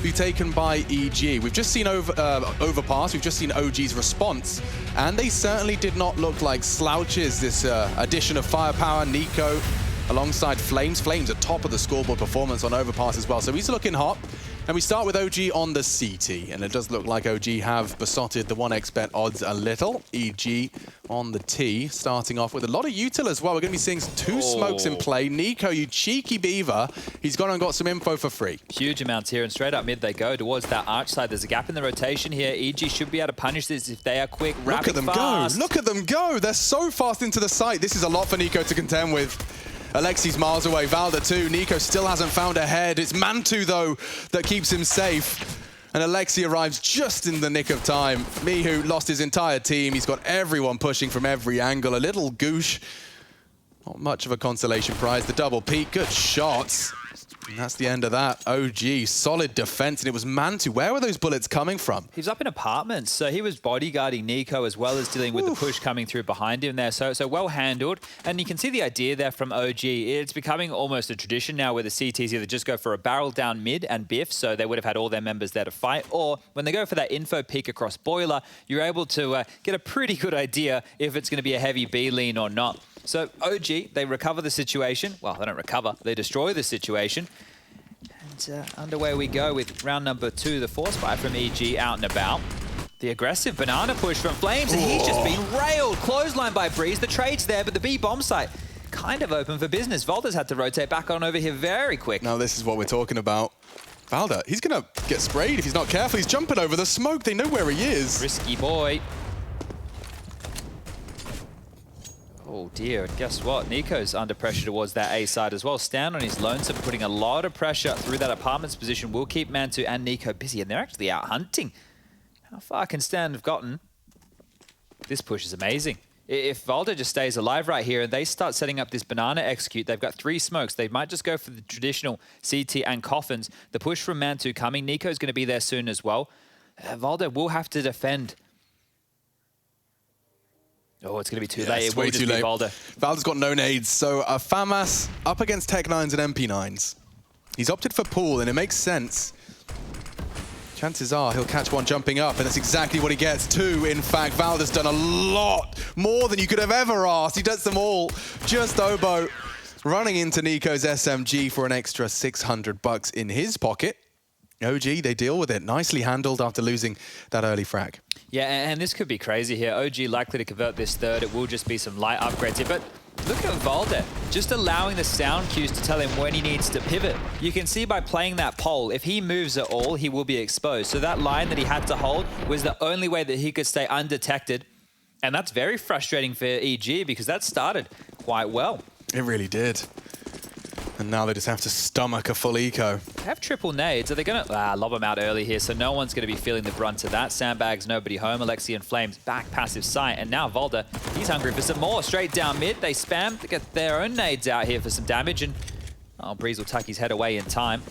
be taken by EG. We've just seen Overpass, we've just seen OG's response, and they certainly did not look like slouches. This addition of firepower, Nico alongside Flames. Flames are top of the scoreboard performance on Overpass as well, so he's looking hot. And we start with OG on the CT, and it does look like OG have besotted the 1xbet odds a little. EG on the T, starting off with a lot of util as well. We're going to be seeing two smokes in play. Nico, you cheeky beaver, he's gone and got some info for free. Huge amounts here, and straight up mid they go towards that arch side. There's a gap in the rotation here. EG should be able to punish this if they are quick, Look at them go! Look at them go! They're so fast into the site. This is a lot for Nico to contend with. Alexi's miles away, Valda too. Nico still hasn't found a head. It's Mantu, though, that keeps him safe. And Alexi arrives just in the nick of time. Mihu lost his entire team. He's got everyone pushing from every angle. A little goosh. Not much of a consolation prize. The double peak, good shots. And that's the end of that. OG, solid defense, and it was Mantu. Where were those bullets coming from? He was up in apartments, so he was bodyguarding Nico as well as dealing with the push coming through behind him there. So well handled, and you can see the idea there from OG. It's becoming almost a tradition now where the CTs either just go for a barrel down mid and biff, so they would have had all their members there to fight, or when they go for that info peek across Boiler, you're able to get a pretty good idea if it's going to be a heavy B lean or not. So OG, they recover the situation. Well, they don't recover, they destroy the situation. And underway we go with round number 2, the force fire from EG out and about. The aggressive banana push from Flames, and he's just been railed. Clothesline by Breeze, the trade's there, but the B bomb site kind of open for business. Valda's had to rotate back on over here very quick. Now this is what we're talking about. Valda, he's going to get sprayed if he's not careful. He's jumping over the smoke. They know where he is. Risky boy. Oh dear, and guess what? Nico's under pressure towards that A side as well. Stand on his lonesome, putting a lot of pressure through that apartments position. Will keep Mantu and Nico busy, and they're actually out hunting. How far can Stand have gotten? This push is amazing. If Valda just stays alive right here and they start setting up this banana execute, they've got 3 smokes. They might just go for the traditional CT and coffins. The push from Mantu coming. Nico's going to be there soon as well. Valda will have to defend. Oh, it's going to be too late. It's it will way just too be late. Valda. Valda's got no nades, so FAMAS up against Tech9s and MP9s. He's opted for pool, and it makes sense. Chances are he'll catch one jumping up, and that's exactly what he gets. 2, in fact. Valda's done a lot more than you could have ever asked. He does them all. Just Obo running into Nico's SMG for an extra $600 in his pocket. OG, they deal with it. Nicely handled after losing that early frag. Yeah, and this could be crazy here. OG likely to convert this third. It will just be some light upgrades here. But look at Valda, just allowing the sound cues to tell him when he needs to pivot. You can see by playing that pole, if he moves at all, he will be exposed. So that line that he had to hold was the only way that he could stay undetected. And that's very frustrating for EG because that started quite well. It really did. And now they just have to stomach a full eco. They have triple nades. Are they going to lob them out early here? So no one's going to be feeling the brunt of that. Sandbags, nobody home. Alexi and Flames back passive sight. And now Valda, he's hungry for some more. Straight down mid. They spam to get their own nades out here for some damage. And Breeze will tuck his head away in time.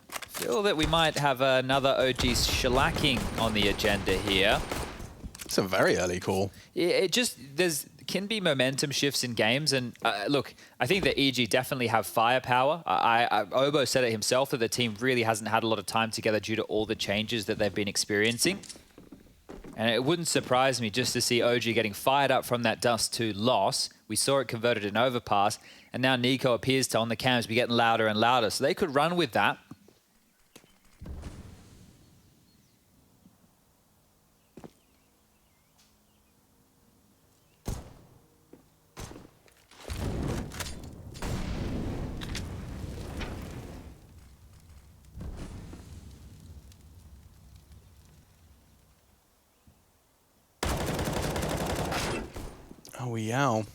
Feel that we might have another OG shellacking on the agenda here. It's a very early call. It just, can be momentum shifts in games, and look, I think that EG definitely have firepower. Obo said it himself that the team really hasn't had a lot of time together due to all the changes that they've been experiencing. And it wouldn't surprise me just to see OG getting fired up from that Dust 2 loss. We saw it converted in Overpass, and now Nico appears to, on the cams, be getting louder and louder. So they could run with that. Oh, yow.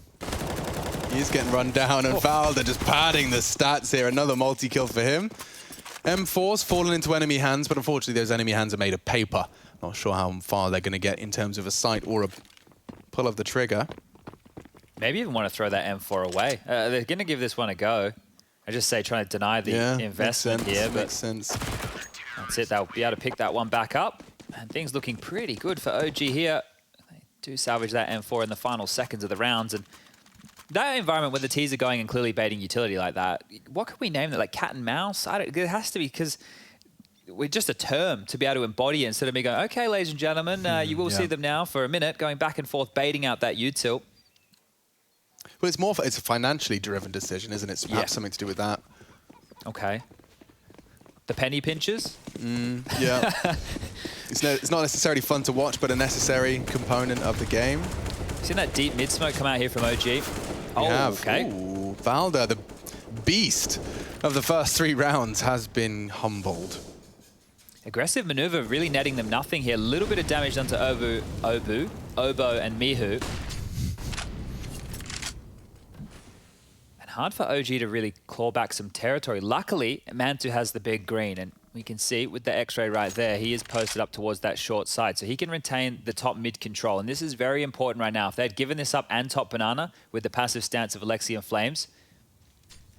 He is getting run down, and Valda just padding the stats here. Another multi-kill for him. M4's fallen into enemy hands, but unfortunately those enemy hands are made of paper. Not sure how far they're going to get in terms of a sight or a pull of the trigger. Maybe even want to throw that M4 away. They're going to give this one a go. I just say trying to deny the investment here, but makes sense. That's it. They'll be able to pick that one back up. And things looking pretty good for OG here. They do salvage that M4 in the final seconds of the rounds. And that environment where the T's are going and clearly baiting utility like that, what could we name that? Like cat and mouse? It has to be, because we're just a term to be able to embody it instead of me going, okay, ladies and gentlemen, you will see them now for a minute, going back and forth, baiting out that util. Well, it's a financially driven decision, isn't it? It's perhaps something to do with that. Okay. The penny pinchers? Yeah. It's not necessarily fun to watch, but a necessary component of the game. Seen that deep mid smoke come out here from OG? We have. Okay. Ooh, Valda, the beast of the first 3 rounds, has been humbled. Aggressive maneuver, really netting them nothing here. A little bit of damage done to Obo and Mihu. And hard for OG to really claw back some territory. Luckily, Mantu has the big green, and we can see with the X-ray right there, he is posted up towards that short side, so he can retain the top mid control. And this is very important right now. If they'd given this up and top banana with the passive stance of Alexi and Flames,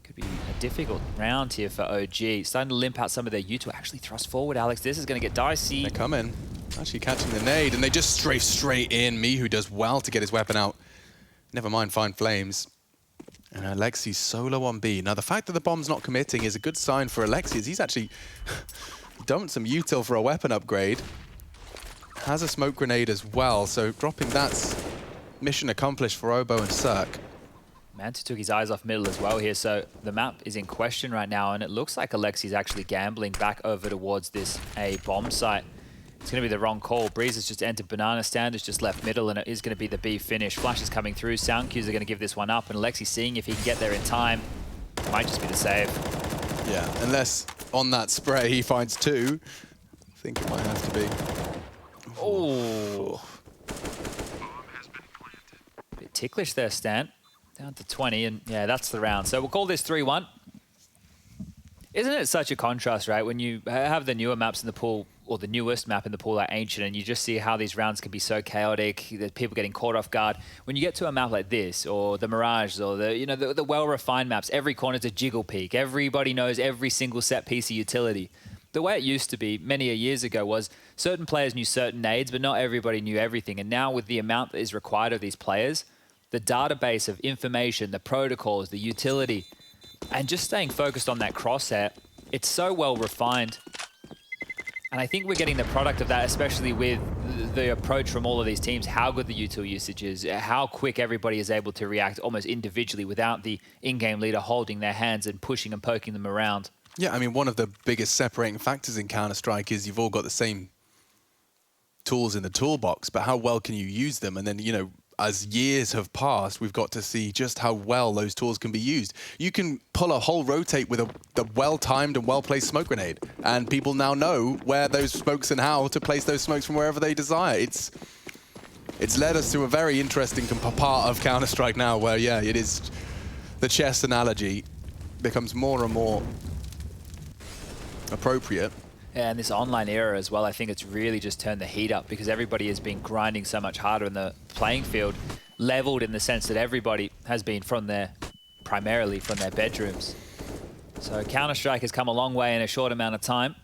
could be a difficult round here for OG. Starting to limp out some of their util. Actually thrust forward, Alex. This is going to get dicey. They come in, actually catching the nade, and they just strafe straight in. Mihu does well to get his weapon out. Never mind Fine Flames. And Alexi's solo on B. Now, the fact that the bomb's not committing is a good sign for Alexi, as he's actually dumped some util for a weapon upgrade. Has a smoke grenade as well, so dropping that's mission accomplished for Obo and Cirque. Mantu took his eyes off middle as well here, so the map is in question right now, and it looks like Alexi's actually gambling back over towards this A bomb site. It's going to be the wrong call. Breeze has just entered banana stand, has just left middle, and it is going to be the B finish. Flash is coming through. Sound cues are going to give this one up, and Alexi seeing if he can get there in time. It might just be the save. Yeah, unless on that spray he finds 2. I think it might have to be. Oh. Bit ticklish there, Stan. Down to 20, and yeah, that's the round. So we'll call this 3-1. Isn't it such a contrast, right? When you have the newer maps in the pool, or the newest map in the pool like Ancient, and you just see how these rounds can be so chaotic, that people getting caught off guard. When you get to a map like this, or the Mirage, or the well-refined maps, every corner's a jiggle peak. Everybody knows every single set piece of utility. The way it used to be many years ago was certain players knew certain nades, but not everybody knew everything. And now with the amount that is required of these players, the database of information, the protocols, the utility, and just staying focused on that crosshair, it's so well refined. And I think we're getting the product of that, especially with the approach from all of these teams, how good the util usage is, how quick everybody is able to react almost individually without the in-game leader holding their hands and pushing and poking them around. Yeah, I mean, one of the biggest separating factors in Counter-Strike is you've all got the same tools in the toolbox, but how well can you use them? And then, you know, as years have passed, we've got to see just how well those tools can be used. You can pull a whole rotate with a well-timed and well-placed smoke grenade, and people now know where those smokes and how to place those smokes from wherever they desire. It's led us to a very interesting part of Counter-Strike now, where, yeah, it is the chess analogy becomes more and more appropriate. Yeah, and this online era as well, I think it's really just turned the heat up because everybody has been grinding so much harder in the playing field, leveled in the sense that everybody has been primarily from their bedrooms. So Counter-Strike has come a long way in a short amount of time.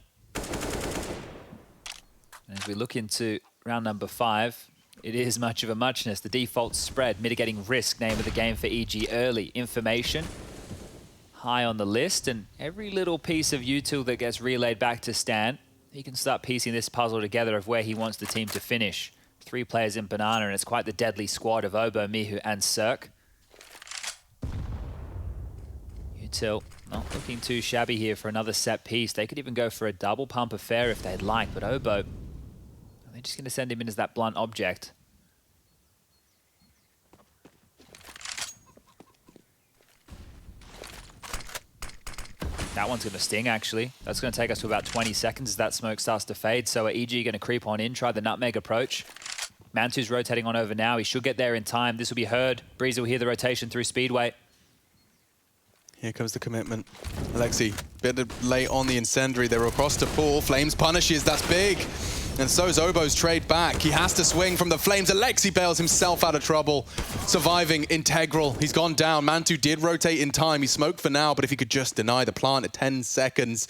And as we look into round number 5, it is much of a muchness. The default spread, mitigating risk, name of the game for EG early. Information, high on the list, and every little piece of util that gets relayed back to Stan, he can start piecing this puzzle together of where he wants the team to finish. 3 players in banana, and it's quite the deadly squad of Obo, Mihu, and Cirque. Util not looking too shabby here for another set piece. They could even go for a double pump affair if they'd like, but Obo, they're just going to send him in as that blunt object. That one's going to sting, actually. That's going to take us to about 20 seconds as that smoke starts to fade. So are EG going to creep on in, try the nutmeg approach? Mantu's rotating on over now. He should get there in time. This will be heard. Breeze will hear the rotation through Speedway. Here comes the commitment. Alexi, bit late on the incendiary. They're across to pool. Flames punishes, that's big. And so's Obo's trade back. He has to swing from the Flames. Alexi bails himself out of trouble. Surviving integral. He's gone down. Mantu did rotate in time. He smoked for now, but if he could just deny the plant at 10 seconds.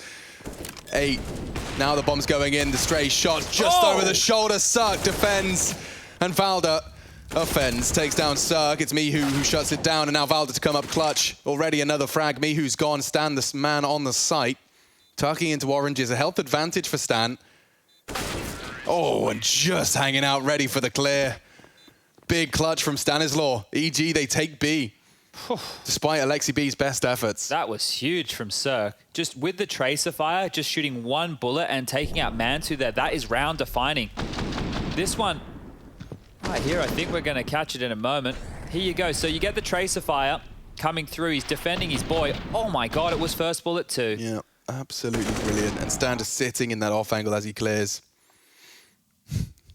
8. Now the bomb's going in. The stray shot just over the shoulder. Cirque defends. And Valda offends. Takes down Cirque. It's Mihu who shuts it down. And now Valda to come up clutch. Already another frag. Mihu's gone. Stan, this man on the site. Tucking into oranges, a health advantage for Stan. Oh, and just hanging out ready for the clear. Big clutch from Stanislaw. EG, they take B. Despite Alexi B's best efforts. That was huge from Cirque. Just with the tracer fire, just shooting one bullet and taking out Mantu there. That is round defining. This one, right here, I think we're going to catch it in a moment. Here you go. So you get the tracer fire coming through. He's defending his boy. Oh my God, it was first bullet too. Yeah, absolutely brilliant. And Stan just sitting in that off angle as he clears.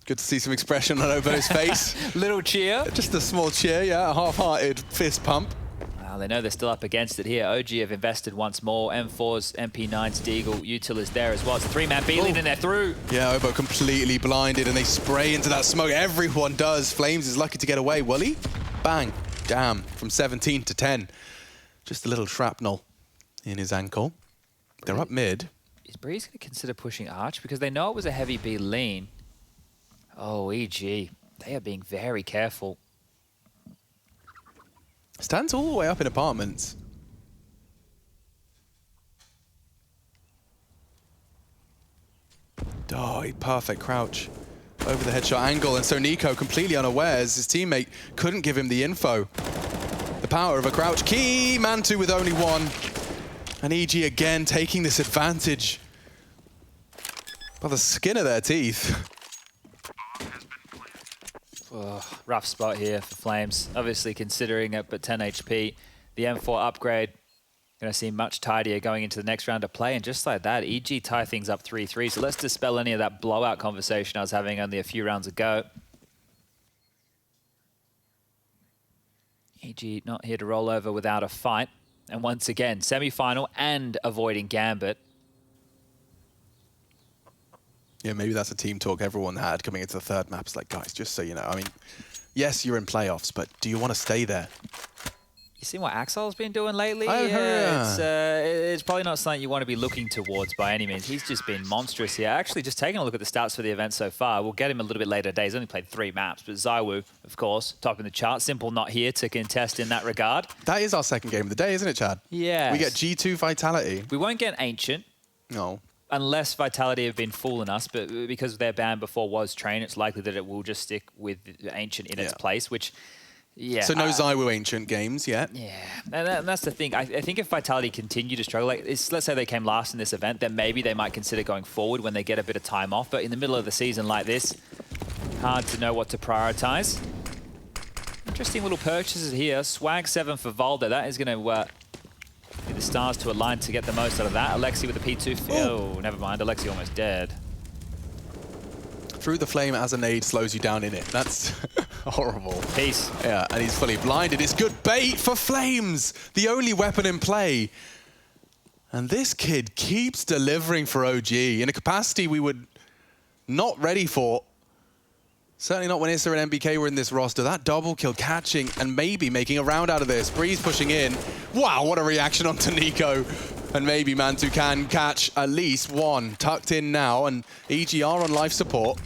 Good to see some expression on Obo's face. Little cheer. Just a small cheer, yeah, a half-hearted fist pump. Well, they know they're still up against it here. OG have invested once more. M4's, MP9's, Deagle, Util is there as well. It's a three-man B lead and they're through. Yeah, Obo completely blinded and they spray into that smoke. Everyone does. Flames is lucky to get away. Will he? Bang. Damn. From 17 to 10. Just a little shrapnel in his ankle. They're up mid. Is Breeze going to consider pushing Arch? Because they know it was a heavy B lean. Oh, EG. They are being very careful. Stan's all the way up in apartments. Oh, perfect crouch. Over the headshot angle, and so Nico completely unawares. His teammate couldn't give him the info. The power of a crouch key. Mantu with only one. And EG again taking this advantage by the skin of their teeth. Oh, rough spot here for Flames. Obviously considering it, but 10 HP. The M4 upgrade, going to seem much tidier going into the next round of play. And just like that, EG tie things up 3-3. So let's dispel any of that blowout conversation I was having only a few rounds ago. EG not here to roll over without a fight. And once again, semi-final and avoiding Gambit. Yeah, maybe that's a team talk everyone had coming into the third map. It's like, guys, just so you know, I mean, yes, you're in playoffs, but do you want to stay there? You seen what Axel's been doing lately? Yeah. It's probably not something you want to be looking towards by any means. He's just been monstrous here. Actually, just taking a look at the stats for the event so far, we'll get him a little bit later today. He's only played 3 maps, but Zywoo, of course, topping the chart. Simple not here to contest in that regard. That is our second game of the day, isn't it, Chad? Yeah. We get G2 Vitality. We won't get Ancient. No. Unless Vitality have been fooling us, but because their ban before was Train, it's likely that it will just stick with Ancient in its place, which, yeah. So no Zywoo Ancient games yet? Yeah, and that's the thing. I think if Vitality continue to struggle, like let's say they came last in this event, then maybe they might consider going forward when they get a bit of time off. But in the middle of the season like this, hard to know what to prioritize. Interesting little purchases here. Swag 7 for Valda. That is going to be the stars to align to get the most out of that. Alexi with the P2. Oh, never mind. Alexi almost dead. Through the flame as a nade slows you down in it. That's horrible. Peace. Yeah, and he's fully blinded. It's good bait for Flames. The only weapon in play. And this kid keeps delivering for OG in a capacity we were not ready for. Certainly not when Issa and MBK were in this roster. That double kill catching and maybe making a round out of this. Breeze pushing in. Wow, what a reaction onto Nico. And maybe Mantu can catch at least one. Tucked in now, and EGR on life support.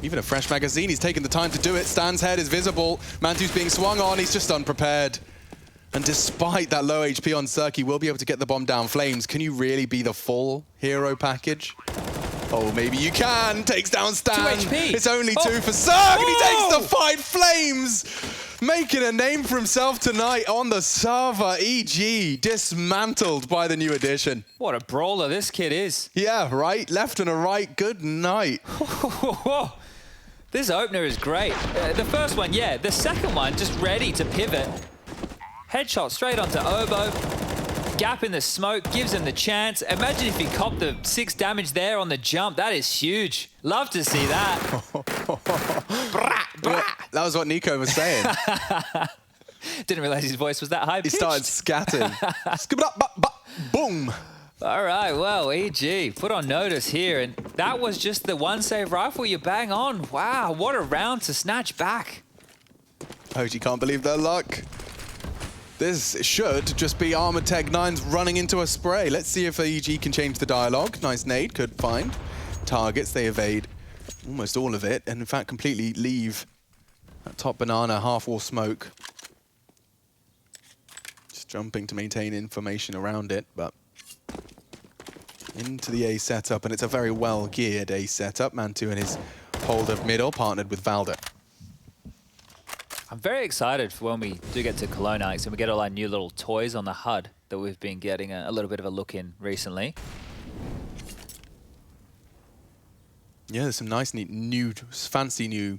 Even a fresh magazine, he's taken the time to do it. Stan's head is visible. Mantu's being swung on, he's just unprepared. And despite that low HP on Cirque, he will be able to get the bomb down. Flames, can you really be the full hero package? Oh, maybe you can. Takes down Stan. 2 HP. It's only 2 for Cirque, and he takes the fight. Flames making a name for himself tonight on the server. EG dismantled by the new addition. What a brawler this kid is. Yeah, right. Left and a right. Good night. This opener is great. The first one, yeah. The second one, just ready to pivot. Headshot straight onto Obo. Gap in the smoke, gives him the chance. Imagine if he copped the 6 damage there on the jump. That is huge. Love to see that. Yeah, that was what Nico was saying. Didn't realize his voice was that high pitched. He started scatting. Boom. All right, well, EG put on notice here, and that was just the one save rifle you bang on. Wow, what a round to snatch back. OG can't believe their luck. This should just be Armored Tech 9's running into a spray. Let's see if EG can change the dialogue. Nice nade, could find targets. They evade almost all of it, and in fact completely leave that top banana half-wall smoke. Just jumping to maintain information around it, but into the A setup, and it's a very well-geared A setup. Mantu in his hold of middle, partnered with Valda. I'm very excited for when we do get to Cologne, Alex, and we get all our new little toys on the HUD that we've been getting a little bit of a look in recently. Yeah, there's some nice, neat, new, fancy new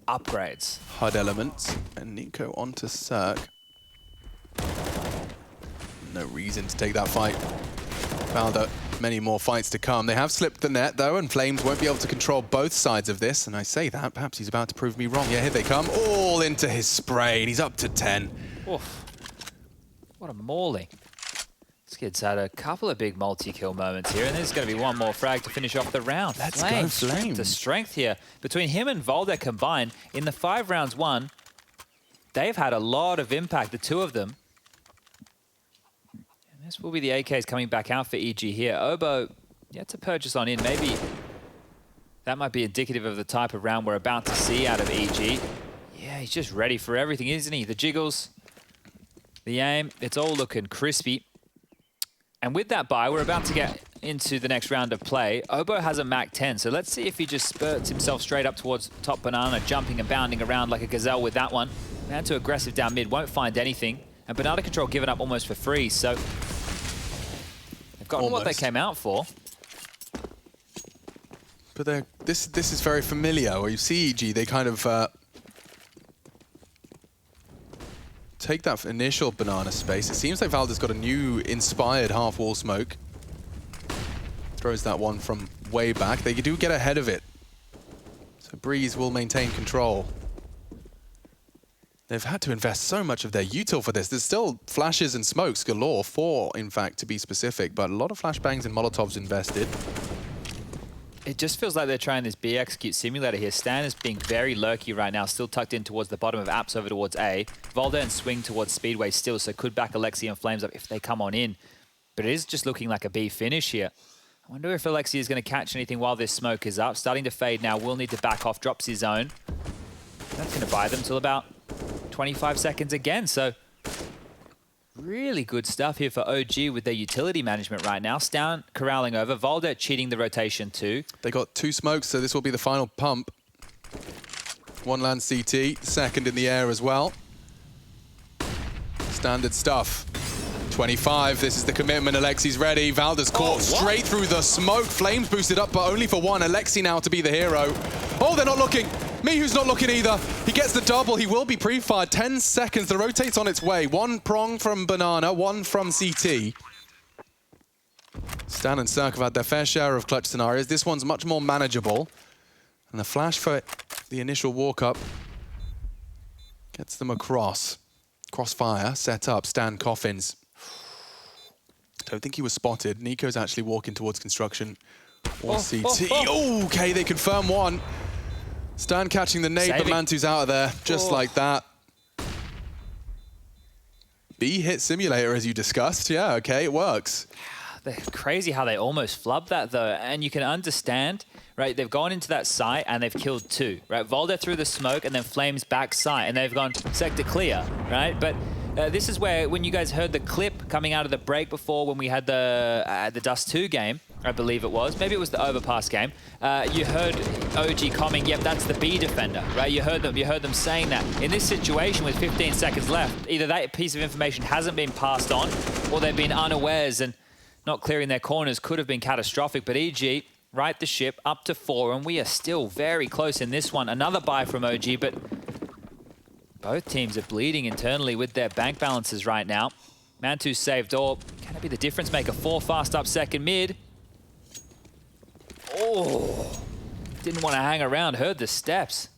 Upgrades. HUD elements. And Nico onto Cirque. No reason to take that fight. Valda, many more fights to come. They have slipped the net, though, and Flames won't be able to control both sides of this. And I say that, perhaps he's about to prove me wrong. Yeah, here they come. All into his spray, and he's up to 10. Oof. What a mauling. This kid's had a couple of big multi-kill moments here, and there's going to be one more frag to finish off the round. Let's go, Flames. Strength to strength here. Between him and Valda combined, in the 5 rounds won, they've had a lot of impact, the two of them. And this will be the AKs coming back out for EG here. Obo, yet to purchase on in. Maybe that might be indicative of the type of round we're about to see out of EG. Yeah, he's just ready for everything, isn't he? The jiggles, the aim, it's all looking crispy. And with that buy, we're about to get into the next round of play. Obo has a Mach 10, so let's see if he just spurts himself straight up towards top banana, jumping and bounding around like a gazelle with that one. Man too aggressive down mid, won't find anything. And banana control given up almost for free, so they've gotten what they came out for. But this is very familiar. Where you see EG, they kind of take that initial banana space. It seems like Valda's got a new inspired half-wall smoke. Throws that one from way back. They do get ahead of it. So Breeze will maintain control. They've had to invest so much of their util for this. There's still flashes and smokes galore, 4 in fact to be specific, but a lot of flashbangs and molotovs invested. It just feels like they're trying this B execute simulator here. Stan is being very lurky right now, still tucked in towards the bottom of apps over towards A. Valda and Swing towards Speedway still, so could back Alexi and Flames up if they come on in. But it is just looking like a B finish here. I wonder if Alexi is going to catch anything while this smoke is up. Starting to fade now, will need to back off, drops his own. That's going to buy them till about 25 seconds again, so really good stuff here for OG with their utility management right now. Stan corralling over. Valda cheating the rotation too. They got 2 smokes, so this will be the final pump. 1 lands CT, second in the air as well. Standard stuff. 25, this is the commitment. Alexi's ready. Valda's caught straight through the smoke. Flames boosted up, but only for 1. Alexi now to be the hero. Oh, they're not looking. Mihu's not looking either. He gets the double. He will be pre-fired. 10 seconds. The rotate's on its way. 1 prong from Banana, 1 from CT. Stan and Cirque have had their fair share of clutch scenarios. This one's much more manageable. And the flash for the initial walk-up gets them across. Crossfire set up. Stan coffins. Don't think he was spotted. Nico's actually walking towards construction. Or CT. Okay, they confirm 1. Stan catching the nade, but Mantu's out of there, just like that. B-hit simulator, as you discussed. Yeah, okay, it works. They're crazy how they almost flubbed that, though. And you can understand, right? They've gone into that site and they've killed 2, right? Valda through the smoke and then Flames back site, and they've gone sector clear, right? But this is where, when you guys heard the clip coming out of the break before, when we had the Dust 2 game, I believe it was. Maybe it was the Overpass game. You heard OG coming, yep, that's the B defender, right? You heard them saying that. In this situation with 15 seconds left, either that piece of information hasn't been passed on, or they've been unawares and not clearing their corners. Could have been catastrophic, but EG right the ship up to 4, and we are still very close in this one. Another buy from OG, but both teams are bleeding internally with their bank balances right now. Mantu saved all. Can it be the difference maker? 4 fast up second mid. Oh, didn't want to hang around, heard the steps.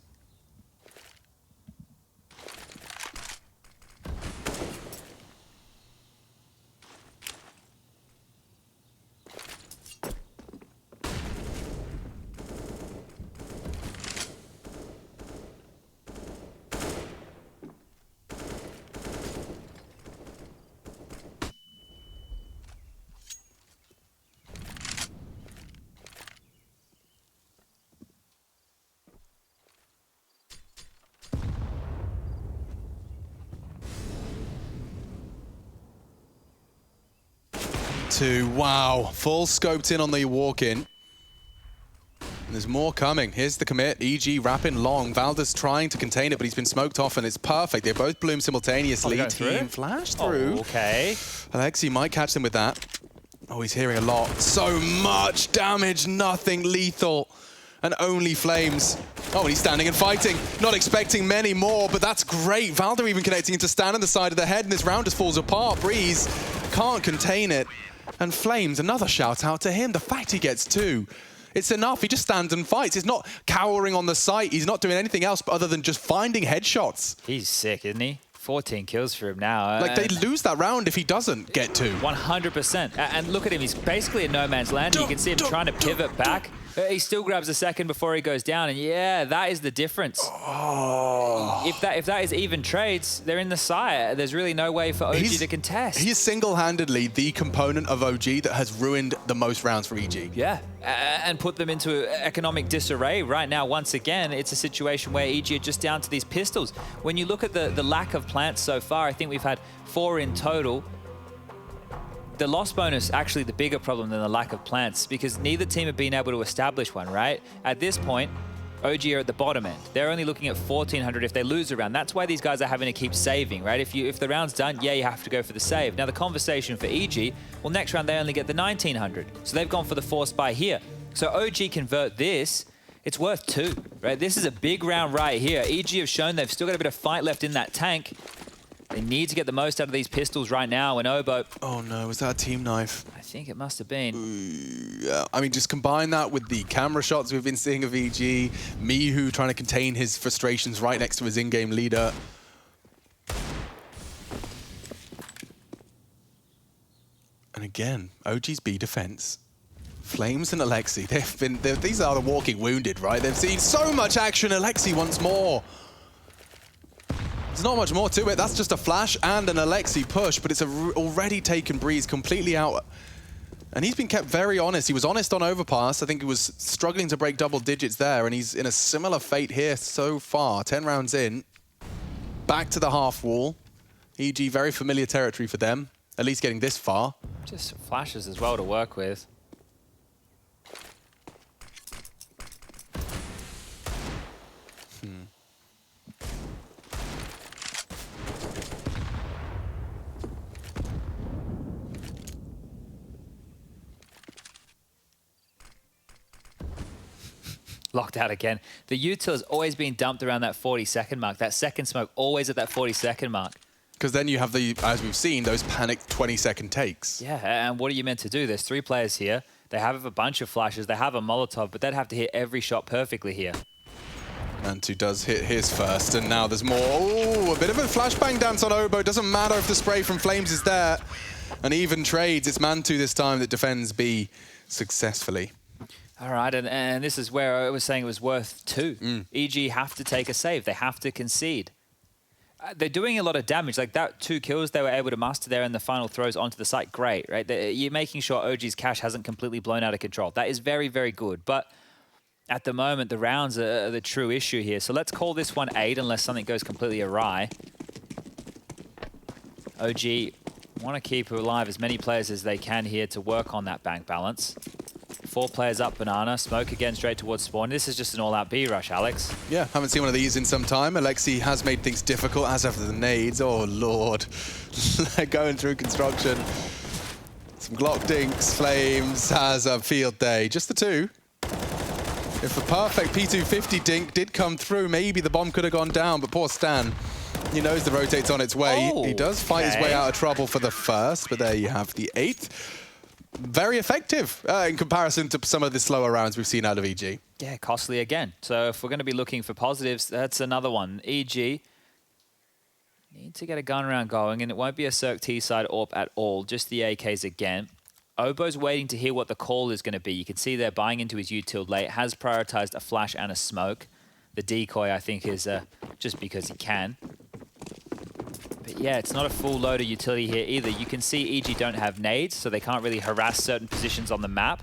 2. Wow. Full scoped in on the walk-in. There's more coming. Here's the commit. EG wrapping long. Valda's trying to contain it, but he's been smoked off, and it's perfect. They both bloom simultaneously. Team flash through. Oh, okay. Alexi might catch them with that. Oh, he's hearing a lot. So much damage. Nothing lethal. And only flames. Oh, and he's standing and fighting. Not expecting many more, but that's great. Valda even connecting into Stan on the side of the head, and this round just falls apart. Breeze can't contain it. And Flames, another shout out to him. The fact he gets 2. It's enough. He just stands and fights. He's not cowering on the site. He's not doing anything else other than just finding headshots. He's sick, isn't he? 14 kills for him now. Like, they lose that round if he doesn't get 2. 100%. And look at him. He's basically in no man's land. You can see him trying to pivot back. He still grabs a second before he goes down. And yeah, that is the difference. Oh. If that is even trades, they're in the side. There's really no way for OG to contest. He's single-handedly the component of OG that has ruined the most rounds for EG. Yeah, and put them into economic disarray. Right now, once again, it's a situation where EG are just down to these pistols. When you look at the lack of plants so far, I think we've had 4 in total. The loss bonus actually the bigger problem than the lack of plants, because neither team have been able to establish one, right? At this point, OG are at the bottom end. They're only looking at 1,400 if they lose a round. That's why these guys are having to keep saving, right? If the round's done, yeah, you have to go for the save. Now the conversation for EG, well, next round they only get the 1,900. So they've gone for the force buy here. So OG convert this, it's worth 2, right? This is a big round right here. EG have shown they've still got a bit of fight left in that tank. They need to get the most out of these pistols right now, and Obo... Oh no, was that a team knife? I think it must have been. Yeah, I mean, just combine that with the camera shots we've been seeing of EG, Mihu trying to contain his frustrations right next to his in-game leader. And again, OG's B defense. Flames and Alexi, these are the walking wounded, right? They've seen so much action. Alexi wants more. There's not much more to it. That's just a flash and an Alexi push, but it's already taken Breeze completely out. And he's been kept very honest. He was honest on Overpass. I think he was struggling to break double digits there, and he's in a similar fate here so far. 10 rounds in. Back to the half wall. EG, very familiar territory for them, at least getting this far. Just flashes as well to work with. Locked out again. The util has always been dumped around that 40-second mark. That second smoke always at that 40-second mark. Because then you have the, as we've seen, those panicked 20-second takes. Yeah, and what are you meant to do? There's 3 players here. They have a bunch of flashes. They have a Molotov, but they'd have to hit every shot perfectly here. Mantu does hit his first, and now there's more. Oh, a bit of a flashbang dance on Obo. Doesn't matter if the spray from Flames is there. And even trades, it's Mantu this time that defends B successfully. All right, and this is where I was saying it was worth 2. EG have to take a save. They have to concede. They're doing a lot of damage. Like that 2 kills they were able to muster there in the final throws onto the site, great, right? You're making sure OG's cash hasn't completely blown out of control. That is very, very good. But at the moment, the rounds are the true issue here. So let's call this one 8 unless something goes completely awry. OG want to keep alive as many players as they can here to work on that bank balance. 4 players up banana, smoke again straight towards spawn. This is just an all-out B rush, Alex. Yeah, haven't seen one of these in some time. Alexi has made things difficult, as have the nades. Oh, Lord. They're going through construction. Some Glock dinks, Flames has a field day. Just the 2. If a perfect P250 dink did come through, maybe the bomb could have gone down, but poor Stan, he knows the rotate's on its way. Oh, he does fight his way out of trouble for the first, but there you have the 8th. Very effective in comparison to some of the slower rounds we've seen out of EG. Yeah, costly again. So if we're going to be looking for positives, that's another one. EG need to get a gun round going, and it won't be a Cirque T side AWP at all, just the AKs again. Obo's waiting to hear what the call is going to be. You can see they're buying into his util late, has prioritized a flash and a smoke. The decoy, I think, is just because he can. But yeah, it's not a full load of utility here either. You can see EG don't have nades, so they can't really harass certain positions on the map.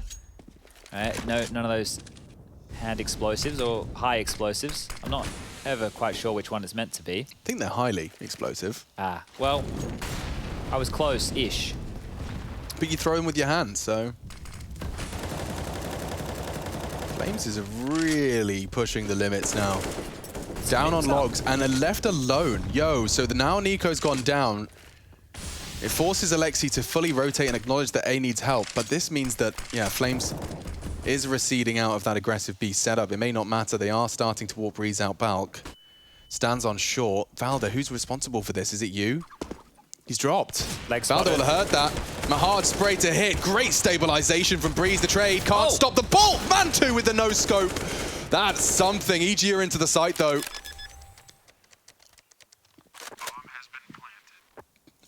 Right, none of those hand explosives or high explosives. I'm not ever quite sure which one it's meant to be. I think they're highly explosive. Ah, well, I was close-ish. but you throw them with your hands, so... Flames is really pushing the limits now. Down on logs and are left alone. Yo, so now Nico's gone down. It forces Alexi to fully rotate and acknowledge that A needs help, but this means that, yeah, Flames is receding out of that aggressive B setup. It may not matter. They are starting to walk Breeze out bulk. Stands on short. Valda, who's responsible for this? Is it you? He's dropped. Valda will have heard that. Mahard spray to hit. Great stabilization from Breeze. The trade can't stop the bolt. Mantu with the no scope. That's something. EG are into the site though.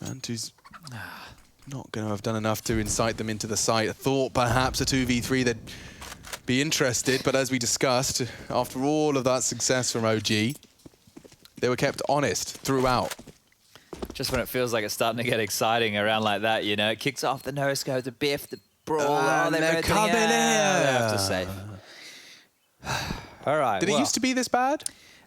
Mantu's not going to have done enough to incite them into the site. I thought perhaps a 2v3 they'd be interested, but as we discussed, after all of that success from OG, they were kept honest throughout. Just when it feels like it's starting to get exciting around like that, you know, it kicks off the no-scope, the biff, the brawl. They're coming in. I have to say. All right. Did it used to be this bad?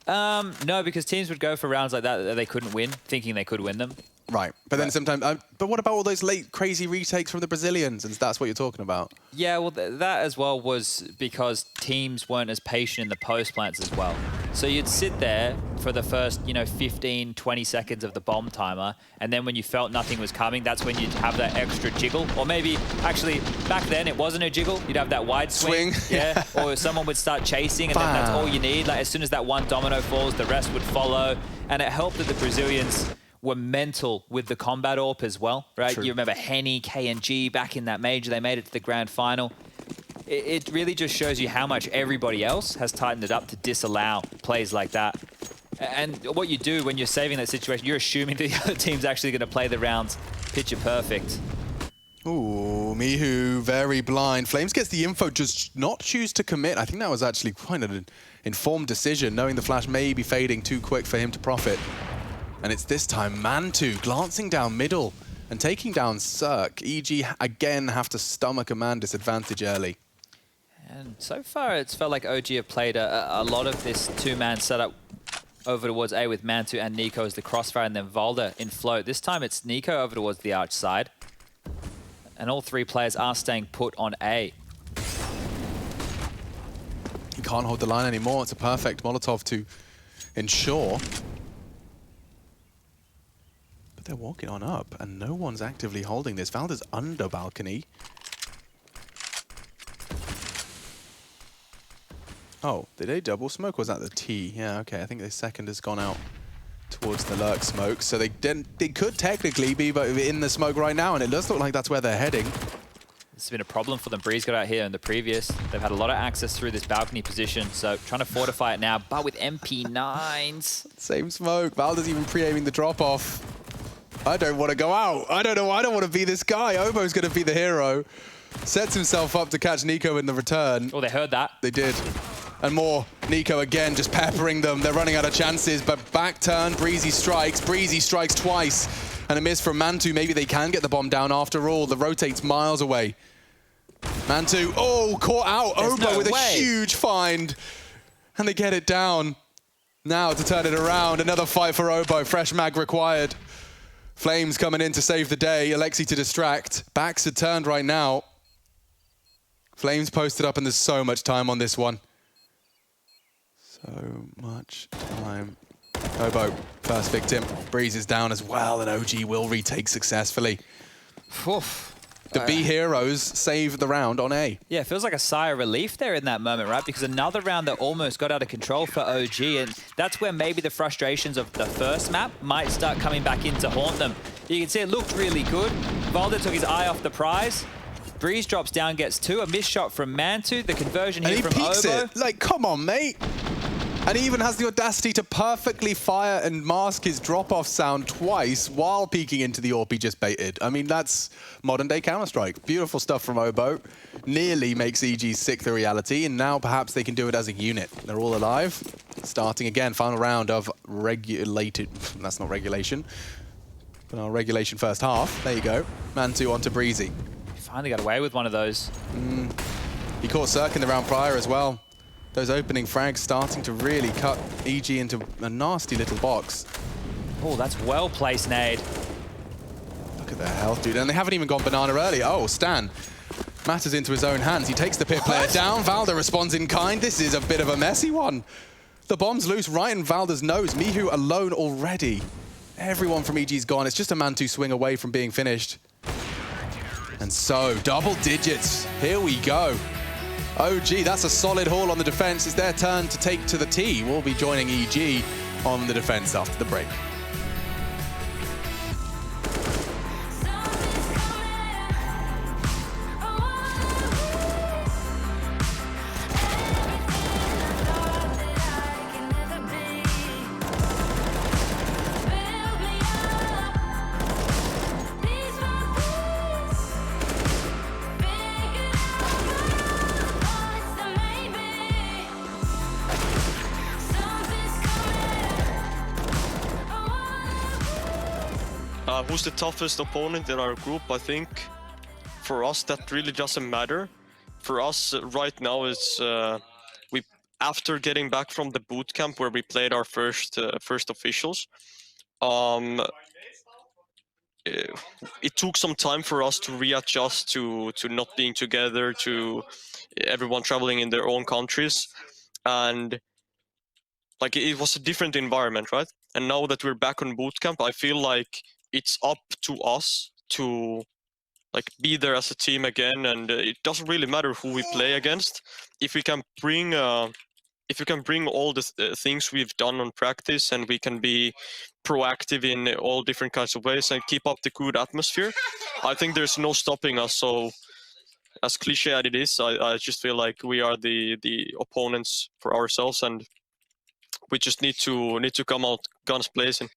No, because teams would go for rounds like that they couldn't win, thinking they could win them. Right, but then sometimes... but what about all those late crazy retakes from the Brazilians? And that's what you're talking about. Yeah, well, that as well was because teams weren't as patient in the post plants as well. So you'd sit there for the first, 15, 20 seconds of the bomb timer, and then when you felt nothing was coming, that's when you'd have that extra jiggle. Or maybe, actually, back then it wasn't a jiggle. You'd have that wide swing. Yeah, or someone would start chasing, and then that's all you need. Like, as soon as that one domino falls, the rest would follow. And it helped that the Brazilians were mental with the combat AWP as well, right? True. You remember Henny, KNG back in that major, they made it to the grand final. It really just shows you how much everybody else has tightened it up to disallow plays like that. And what you do when you're saving that situation, you're assuming the other team's actually going to play the rounds picture perfect. Ooh, Mihu, very blind. Flames gets the info, just not choose to commit. I think that was actually quite an informed decision, knowing the flash may be fading too quick for him to profit. And it's this time Mantu glancing down middle and taking down Cirque. EG again have to stomach a man disadvantage early. And so far it's felt like OG have played a lot of this two-man setup over towards A with Mantu and Nico as the crossfire, and then Valda in float. This time it's Nico over towards the arch side. And all three players are staying put on A. He can't hold the line anymore. It's a perfect Molotov to ensure. But they're walking on up, and no one's actively holding this. Valda's under balcony. Oh, did they double smoke? Or was that the T? Yeah, okay. I think the second has gone out towards the lurk smoke. So they could technically be in the smoke right now, and it does look like that's where they're heading. It's been a problem for them. Breeze got out here in the previous. They've had a lot of access through this balcony position, so trying to fortify it now, but with MP9s. Same smoke. Valda's even pre-aiming the drop-off. I don't want to go out. I don't know. I don't want to be this guy. Obo's going to be the hero. Sets himself up to catch Nico in the return. Oh, they heard that. They did. And more. Nico again, just peppering them. They're running out of chances, but back turn, Breezy strikes. Breezy strikes twice. And a miss from Mantu. Maybe they can get the bomb down after all. The rotate's miles away. Mantu, oh, caught out. There's Obo no with way. A huge find. And they get it down. Now to turn it around. Another fight for Obo. Fresh mag required. Flames coming in to save the day. Alexi to distract. Backs are turned right now. Flames posted up, and there's so much time on this one. So much time. Obo, first victim. Breeze is down as well, and OG will retake successfully. Oof. The B heroes save the round on A. Yeah, it feels like a sigh of relief there in that moment, right? Because another round that almost got out of control for OG, and that's where maybe the frustrations of the first map might start coming back in to haunt them. You can see it looked really good. Valda took his eye off the prize. Breeze drops down, gets two. A missed shot from Mantu. The conversion here from Obo. And he peeks it. Like, come on, mate. And he even has the audacity to perfectly fire and mask his drop-off sound twice while peeking into the AWP he just baited. I mean, that's modern-day Counter-Strike. Beautiful stuff from Obo. Nearly makes EG sick the reality, and now perhaps they can do it as a unit. They're all alive. Starting again, final round of regulated... That's not regulation. But our regulation first half. There you go. Mantu onto Breezy. Finally got away with one of those. He caught Cirque in the round prior as well. Those opening frags starting to really cut EG into a nasty little box. Oh, that's well-placed nade. Look Look at their health, dude. And they haven't even gone banana early. Oh, Stan matters into his own hands. He takes the pit player down. Valda responds in kind. This is a bit of a messy one. The bomb's loose right in Valda's nose. Mihu alone already. Everyone from EG's gone. It's just a man-2 swing away from being finished. And so, double digits. Here we go. OG, that's a solid haul on the defense. It's their turn to take to the T. We'll be joining EG on the defense after the break. Who's the toughest opponent in our group? I think for us that really doesn't matter. For us right now is we after getting back from the boot camp where we played our first officials. It took some time for us to readjust to not being together, to everyone traveling in their own countries, and like it was a different environment, right? And now that we're back on boot camp, I feel like it's up to us to like be there as a team again, and it doesn't really matter who we play against. If we can bring all the things we've done on practice, and we can be proactive in all different kinds of ways and keep up the good atmosphere, I think there's no stopping us. So as cliche as it is, I just feel like we are the opponents for ourselves, and we just need to come out guns blazing.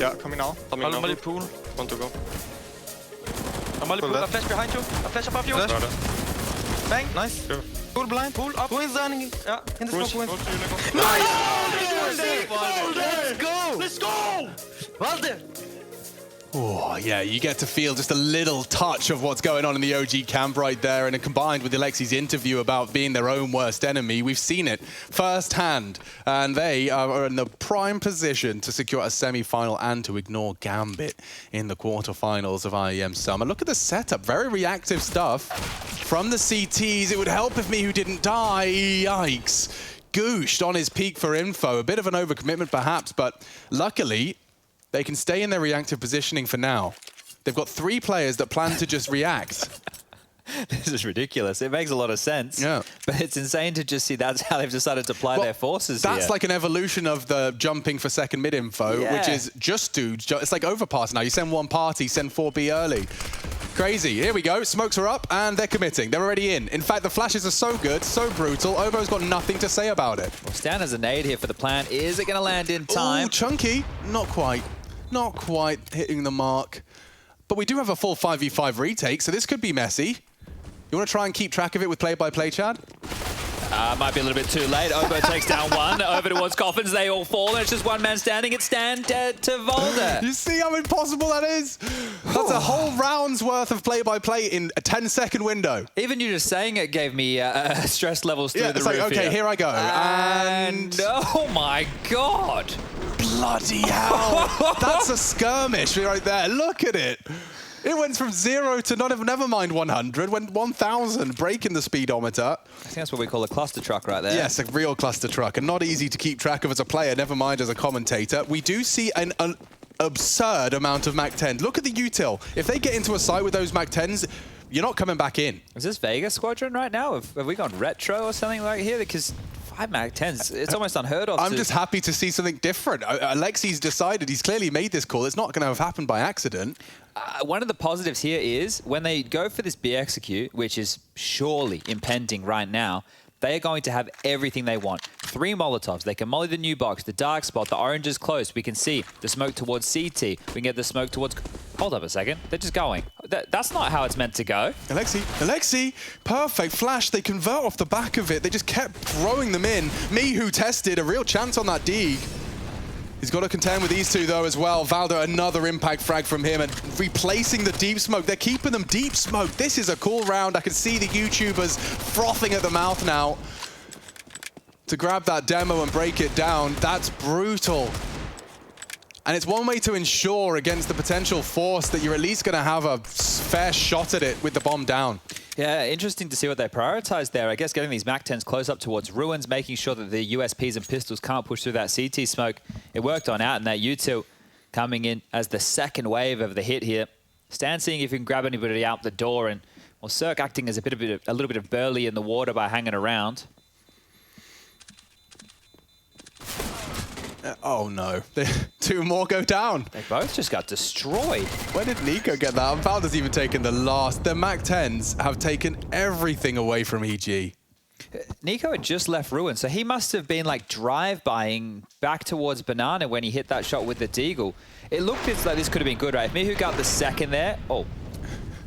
Yeah, coming now. Coming now. Pool. Want to go? I'm pool. A flash behind you. A flash above you. Flash. Bang. Nice. Sure. Pool blind. Pool up. Who is running? Yeah, in the smoke. Nice! Let's go! Let's go! Valde! Oh, yeah, you get to feel just a little touch of what's going on in the OG camp right there, and combined with Alexi's interview about being their own worst enemy, we've seen it firsthand, and they are in the prime position to secure a semi-final and to ignore Gambit in the quarterfinals of IEM Summer. Look at the setup, very reactive stuff from the CTs. It would help if Mihu didn't die. Yikes. Gooshed on his peak for info. A bit of an overcommitment perhaps, but luckily, they can stay in their reactive positioning for now. They've got 3 players that plan to just react. This is ridiculous. It makes a lot of sense. Yeah. But it's insane to just see that's how they've decided to apply their forces That's here. like an evolution of the jumping for second mid info, which is just do. It's like overpass now. You send one party, send 4B early. Crazy. Here we go. Smokes are up, and they're committing. They're already in. In fact, the flashes are so good, so brutal. Obo's got nothing to say about it. Well, Stan has a nade here for the plant. Is it going to land in time? Ooh, chunky. Not quite. Not quite hitting the mark. But we do have a full 5v5 retake, so this could be messy. You want to try and keep track of it with play-by-play, Chad? Might be a little bit too late. Obo takes down one. Over towards Coffins. They all fall. And it's just one man standing. It's Stan dead to Volder. You see how impossible that is? That's a whole round's worth of play-by-play in a 10-second window. Even you just saying it gave me stress levels through the it's roof. like, okay, here I go. And oh my God. Bloody hell. That's a skirmish right there. Look at it. It went from 0 to never mind 100, went 1,000, breaking the speedometer. I think that's what we call a cluster truck right there. Yes, a real cluster truck, and not easy to keep track of as a player, never mind as a commentator. We do see an absurd amount of MAC-10s. Look at the util. If they get into a site with those MAC-10s, you're not coming back in. Is this Vegas Squadron right now? Have we gone retro or something like here? Because 5 MAC-10s, it's almost unheard of. I'm just happy to see something different. Alexi's decided, he's clearly made this call. It's not going to have happened by accident. One of the positives here is when they go for this B execute, which is surely impending right now, they are going to have everything they want. 3 Molotovs. They can molly the new box, the dark spot, the orange is close. We can see the smoke towards CT. We can get the smoke towards... Hold up a second. They're just going. That's not how it's meant to go. Alexi, perfect flash. They convert off the back of it. They just kept throwing them in. Mihu tested a real chance on that Deeg. He's got to contend with these two, though, as well. Valdo, another impact frag from him and replacing the deep smoke. They're keeping them deep smoke. This is a cool round. I can see the YouTubers frothing at the mouth now to grab that demo and break it down. That's brutal. And it's one way to ensure against the potential force that you're at least going to have a fair shot at it with the bomb down. Yeah, interesting to see what they prioritize there. I guess getting these MAC-10s close up towards ruins, making sure that the USPs and pistols can't push through that CT smoke. It worked on out, and that util coming in as the second wave of the hit here. Stan seeing if he can grab anybody out the door, and well, Cirque acting as a little bit of Burley in the water by hanging around. Oh no, 2 more go down. They both just got destroyed. Where did Nico get that? Valdo's even taken the last. The MAC-10s have taken everything away from EG. Nico had just left Ruin, so he must have been like drive-bying back towards Banana when he hit that shot with the Deagle. It looked like this could have been good, right? If Mihu got the second there, oh,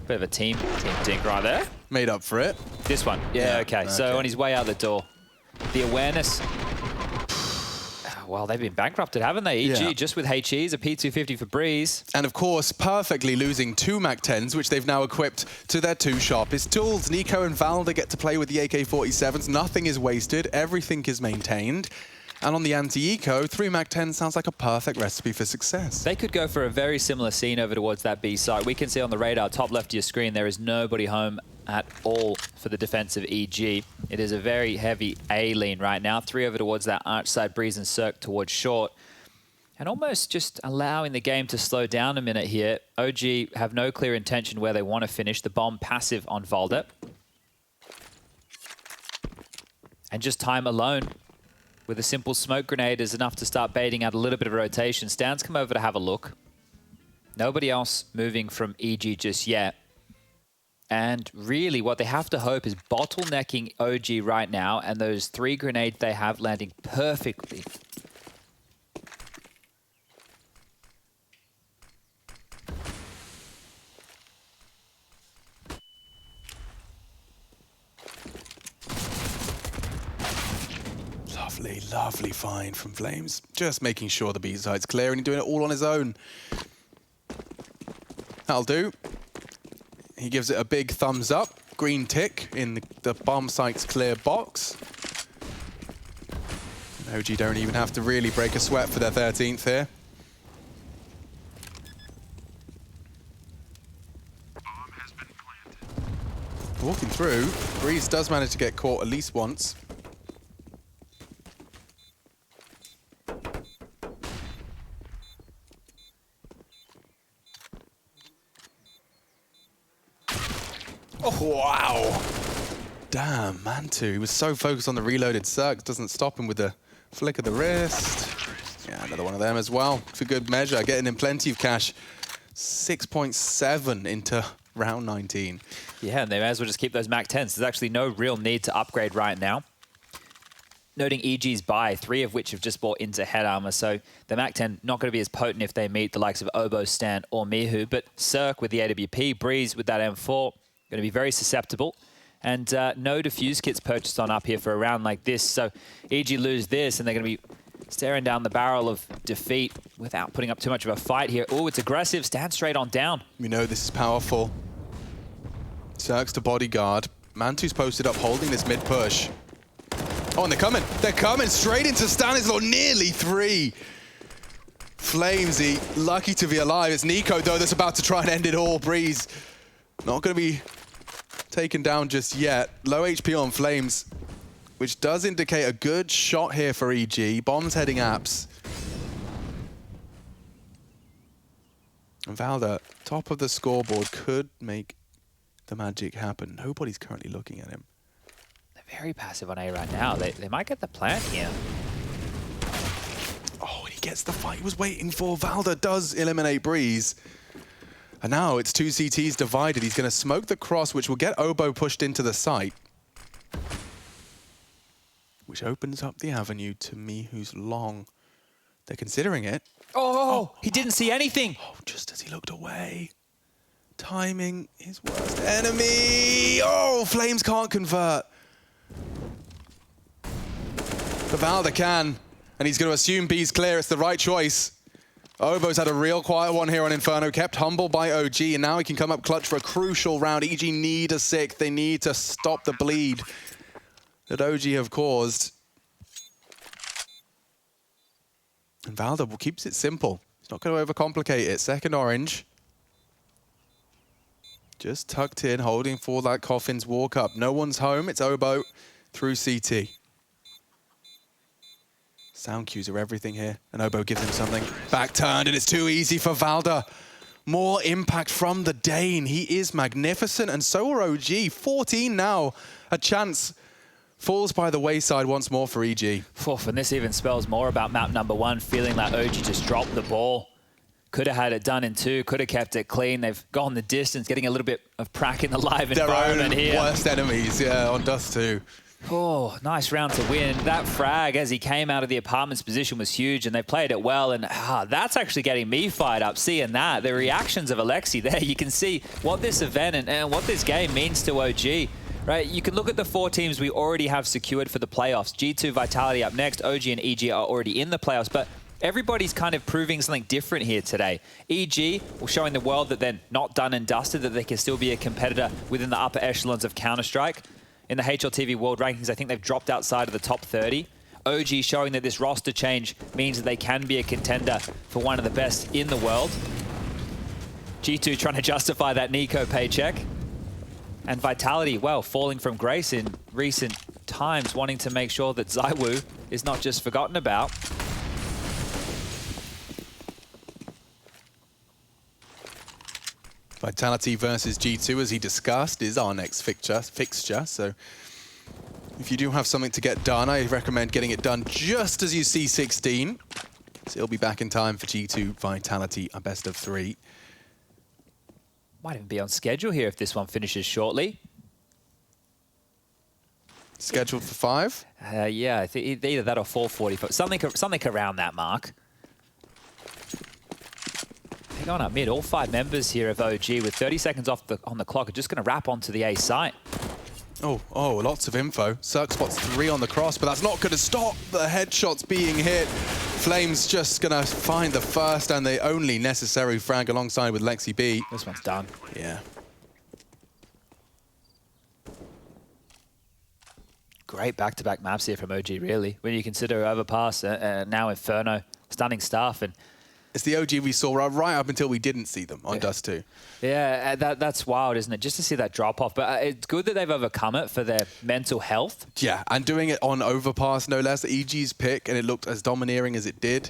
bit of a team dink right there. Made up for it. This one, yeah, okay. So on his way out the door, the awareness. Well, they've been bankrupted, haven't they? EG, just with HEs, a P250 for Breeze. And of course, perfectly losing 2 MAC-10s, which they've now equipped to their 2 sharpest tools. Nico and Valda get to play with the AK-47s. Nothing is wasted. Everything is maintained. And on the anti-eco, 3 MAC-10s sounds like a perfect recipe for success. They could go for a very similar scene over towards that B site. We can see on the radar, top left of your screen, there is nobody home at all for the defense of EG. It is a very heavy A lean right now. 3 over towards that arch side, Breeze and Cirque towards short. And almost just allowing the game to slow down a minute here. OG have no clear intention where they want to finish. The bomb passive on Valda. And just time alone with a simple smoke grenade is enough to start baiting out a little bit of rotation. Stan's come over to have a look. Nobody else moving from EG just yet. And really what they have to hope is bottlenecking OG right now, and those 3 grenades they have landing perfectly. Lovely, lovely find from Flames. Just making sure the B side's clear, and he's doing it all on his own. That'll do. He gives it a big thumbs up, green tick in the bomb site's clear box. And OG don't even have to really break a sweat for their 13th here. Walking through, Breeze does manage to get caught at least once. Oh, wow. Damn, Mantu. He was so focused on the reloaded Cirque, doesn't stop him with the flick of the wrist. Yeah, another one of them as well. For good measure, getting him plenty of cash. 6.7 into round 19. Yeah, and they may as well just keep those MAC-10s. There's actually no real need to upgrade right now. Noting EG's buy, 3 of which have just bought into head armor, so the MAC-10 not going to be as potent if they meet the likes of Obo, Stan, or Mihu, but Cirque with the AWP, Breeze with that M4, going to be very susceptible. And no defuse kits purchased on up here for a round like this. So EG lose this, and they're going to be staring down the barrel of defeat without putting up too much of a fight here. Oh, it's aggressive. Stand straight on down. We know this is powerful. Cirques to bodyguard. Mantu's posted up, holding this mid push. Oh, and they're coming. They're coming straight into Stanislaw. Nearly 3. Flamesy, lucky to be alive. It's Nico, though, that's about to try and end it all. Breeze not going to be taken down just yet. Low HP on Flames, which does indicate a good shot here for EG. Bombs heading apps. And Valda, top of the scoreboard, could make the magic happen. Nobody's currently looking at him. They're very passive on A right now. They might get the plant here. Oh, and he gets the fight he was waiting for. Valda does eliminate Breeze. And now it's 2 CTs divided. He's going to smoke the cross, which will get Oboe pushed into the site. Which opens up the avenue to Me Who's Long. They're considering it. Oh, he didn't see anything. Oh, just as he looked away. Timing, his worst enemy. Oh, Flames can't convert. But Valda can. And he's going to assume B's clear. It's the right choice. Oboe's had a real quiet one here on Inferno, kept humble by OG, and now he can come up clutch for a crucial round. EG need a 6. They need to stop the bleed that OG have caused. And Valda keeps it simple. He's not going to overcomplicate it. Second orange. Just tucked in, holding for that Coffin's walk up. No one's home. It's Oboe through CT. Sound cues are everything here, and Oboe gives him something. Back turned, and it's too easy for Valda. More impact from the Dane. He is magnificent, and so are OG. 14 now. A chance falls by the wayside once more for EG. Oof, and this even spells more about map number 1, feeling like OG just dropped the ball. Could have had it done in 2, could have kept it clean. They've gone the distance, getting a little bit of prac in the live environment here. Their own worst enemies, yeah, on Dust 2. Oh, nice round to win. That frag, as he came out of the apartment's position, was huge, and they played it well. And that's actually getting me fired up, seeing that. The reactions of Alexi there, you can see what this event and what this game means to OG. Right, you can look at the 4 teams we already have secured for the playoffs. G2, Vitality up next. OG and EG are already in the playoffs, but everybody's kind of proving something different here today. EG, showing the world that they're not done and dusted, that they can still be a competitor within the upper echelons of Counter-Strike. In the HLTV World Rankings, I think they've dropped outside of the top 30. OG showing that this roster change means that they can be a contender for one of the best in the world. G2 trying to justify that Nico paycheck. And Vitality, well, falling from grace in recent times, wanting to make sure that ZywOo is not just forgotten about. Vitality versus G2, as he discussed, is our next fixture. So if you do have something to get done, I recommend getting it done just as you see 16. So it'll be back in time for G2 Vitality, a best of 3. Might even be on schedule here if this one finishes shortly. Scheduled for 5? Yeah, I think either that or 4:40. Something around that mark. They're going up mid. All 5 members here of OG with 30 seconds on the clock are just going to wrap onto the A site. Oh, lots of info. Cirque spots 3 on the cross, but that's not going to stop the headshots being hit. Flames just going to find the first and the only necessary frag alongside with Lexi B. This one's done. Yeah. Great back-to-back maps here from OG, really. When you consider Overpass and now Inferno, stunning stuff. And it's the OG we saw right up until we didn't see them on Dust 2. Yeah, that's wild, isn't it? Just to see that drop-off. But it's good that they've overcome it for their mental health. Yeah, and doing it on Overpass, no less. EG's pick, and it looked as domineering as it did.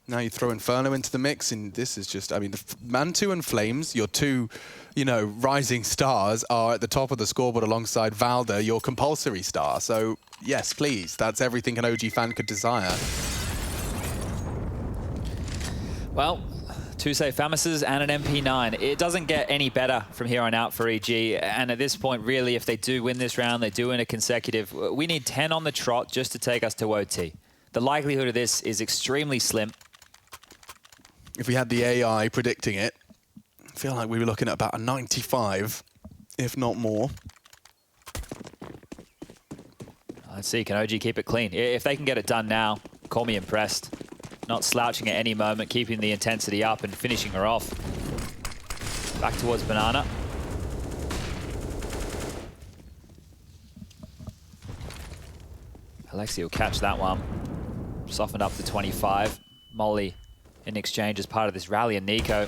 Now you throw Inferno into the mix, and this is just, I mean, Mantu and Flames, your 2, rising stars, are at the top of the scoreboard alongside Valda, your compulsory star. So, yes, please, that's everything an OG fan could desire. Well, 2 safe Famises and an MP9. It doesn't get any better from here on out for EG. And at this point, really, if they do win this round, they do win a consecutive. We need 10 on the trot just to take us to OT. The likelihood of this is extremely slim. If we had the AI predicting it, I feel like we were looking at about a 95. if not more. Let's see, can OG keep it clean? If they can get it done now, call me impressed. Not slouching at any moment, keeping the intensity up and finishing her off. Back towards Banana. Alexi will catch that one. Softened up to 25. Molly in exchange as part of this rally, and Nico.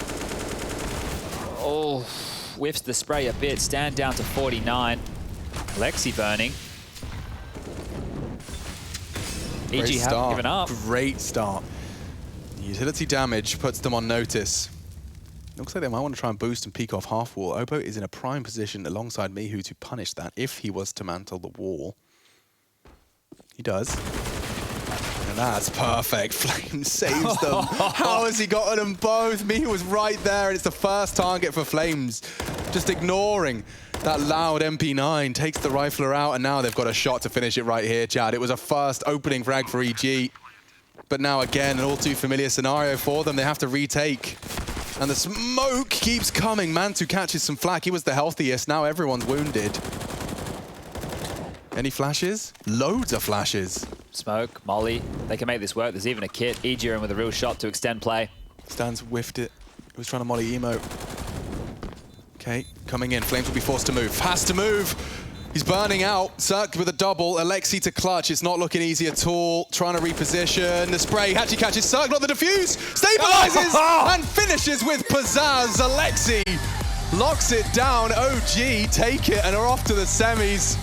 Oh, whiffs the spray a bit. Stand down to 49. Alexi burning. EG haven't given up. Great start. Utility damage puts them on notice. Looks like they might want to try and boost and peek off half wall. Obo is in a prime position alongside Mihu to punish that if he was to mantle the wall. He does. And that's perfect. Flame saves them. How has he gotten them both? Mihu was right there, and it's the first target for Flames. Just ignoring that loud MP9. Takes the rifler out, and now they've got a shot to finish it right here, Chad. It was a first opening frag for EG. But now again, an all too familiar scenario for them. They have to retake. And the smoke keeps coming. Mantu catches some flak. He was the healthiest. Now everyone's wounded. Any flashes? Loads of flashes. Smoke, Molly, they can make this work. There's even a kit. EG in with a real shot to extend play. Stans whiffed it. He was trying to Molly emo. Okay, coming in. Flames will be forced to move. Has to move. He's burning out. Circ with a double. Alexi to clutch. It's not looking easy at all. Trying to reposition. The spray. Hatchie catches Circ. Not the defuse. Stabilizes and finishes with pizzazz. Alexi locks it down. OG take it and are off to the semis.